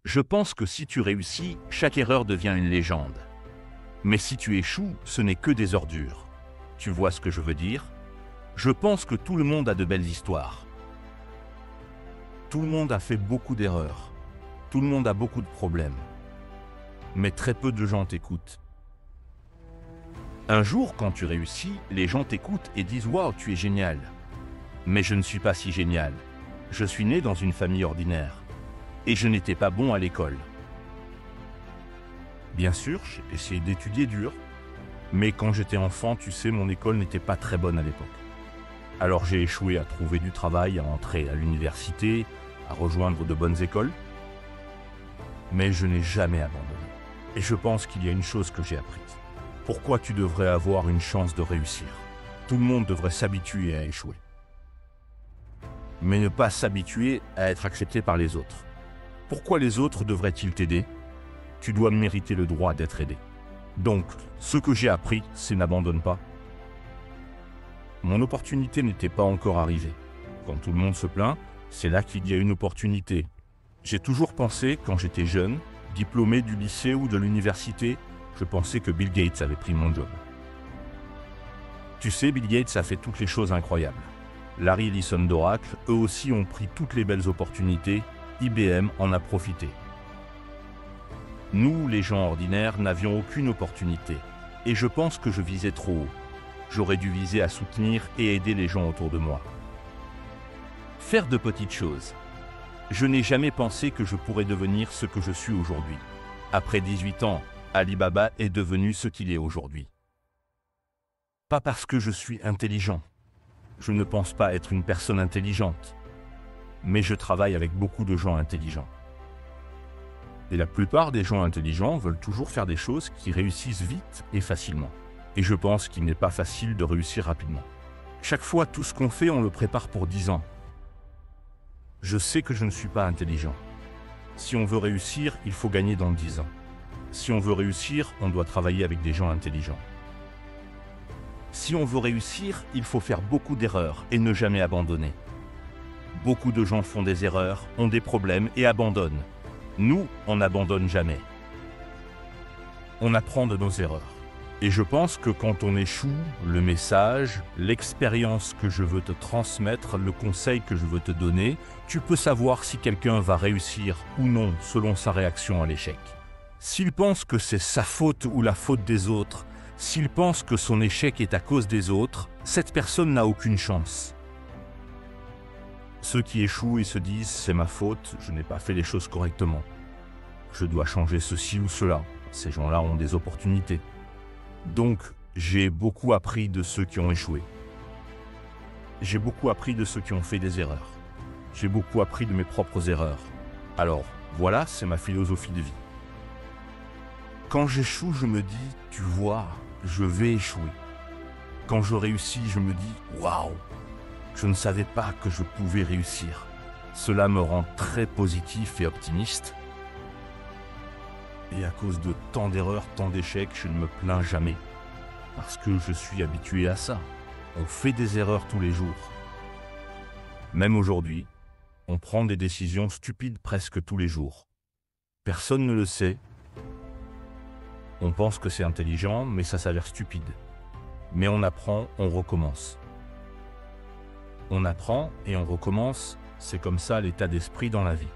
Je pense que si tu réussis, chaque erreur devient une légende. Mais si tu échoues, ce n'est que des ordures. Tu vois ce que je veux dire? Je pense que tout le monde a de belles histoires. Tout le monde a fait beaucoup d'erreurs. Tout le monde a beaucoup de problèmes. Mais très peu de gens t'écoutent. Un jour, quand tu réussis, les gens t'écoutent et disent « Waouh, tu es génial !» Mais je ne suis pas si génial. Je suis né dans une famille ordinaire. Et je n'étais pas bon à l'école. Bien sûr, j'ai essayé d'étudier dur. Mais quand j'étais enfant, tu sais, mon école n'était pas très bonne à l'époque. Alors j'ai échoué à trouver du travail, à entrer à l'université, à rejoindre de bonnes écoles. Mais je n'ai jamais abandonné. Et je pense qu'il y a une chose que j'ai apprise. Pourquoi tu devrais avoir une chance de réussir? Tout le monde devrait s'habituer à échouer. Mais ne pas s'habituer à être accepté par les autres. Pourquoi les autres devraient-ils t'aider? Tu dois mériter le droit d'être aidé. Donc, ce que j'ai appris, c'est n'abandonne pas. Mon opportunité n'était pas encore arrivée. Quand tout le monde se plaint, c'est là qu'il y a une opportunité. J'ai toujours pensé, quand j'étais jeune, diplômé du lycée ou de l'université, je pensais que Bill Gates avait pris mon job. Tu sais, Bill Gates a fait toutes les choses incroyables. Larry Ellison d'Oracle, eux aussi ont pris toutes les belles opportunités, IBM en a profité. Nous, les gens ordinaires, n'avions aucune opportunité. Et je pense que je visais trop haut. J'aurais dû viser à soutenir et aider les gens autour de moi. Faire de petites choses. Je n'ai jamais pensé que je pourrais devenir ce que je suis aujourd'hui. Après 18 ans, Alibaba est devenu ce qu'il est aujourd'hui. Pas parce que je suis intelligent. Je ne pense pas être une personne intelligente. Mais je travaille avec beaucoup de gens intelligents. Et la plupart des gens intelligents veulent toujours faire des choses qui réussissent vite et facilement. Et je pense qu'il n'est pas facile de réussir rapidement. Chaque fois, tout ce qu'on fait, on le prépare pour 10 ans. Je sais que je ne suis pas intelligent. Si on veut réussir, il faut gagner dans 10 ans. Si on veut réussir, on doit travailler avec des gens intelligents. Si on veut réussir, il faut faire beaucoup d'erreurs et ne jamais abandonner. Beaucoup de gens font des erreurs, ont des problèmes et abandonnent. Nous, on n'abandonne jamais. On apprend de nos erreurs. Et je pense que quand on échoue, le message, l'expérience que je veux te transmettre, le conseil que je veux te donner, tu peux savoir si quelqu'un va réussir ou non selon sa réaction à l'échec. S'il pense que c'est sa faute ou la faute des autres, s'il pense que son échec est à cause des autres, cette personne n'a aucune chance. Ceux qui échouent et se disent « c'est ma faute, je n'ai pas fait les choses correctement. Je dois changer ceci ou cela », ces gens-là ont des opportunités. Donc, j'ai beaucoup appris de ceux qui ont échoué. J'ai beaucoup appris de ceux qui ont fait des erreurs. J'ai beaucoup appris de mes propres erreurs. Alors, voilà, c'est ma philosophie de vie. Quand j'échoue, je me dis « tu vois, je vais échouer ». Quand je réussis, je me dis « waouh ». Je ne savais pas que je pouvais réussir. Cela me rend très positif et optimiste. Et à cause de tant d'erreurs, tant d'échecs, je ne me plains jamais. Parce que je suis habitué à ça. On fait des erreurs tous les jours. Même aujourd'hui, on prend des décisions stupides presque tous les jours. Personne ne le sait. On pense que c'est intelligent, mais ça s'avère stupide. Mais on apprend, on recommence. On apprend et on recommence, c'est comme ça l'état d'esprit dans la vie.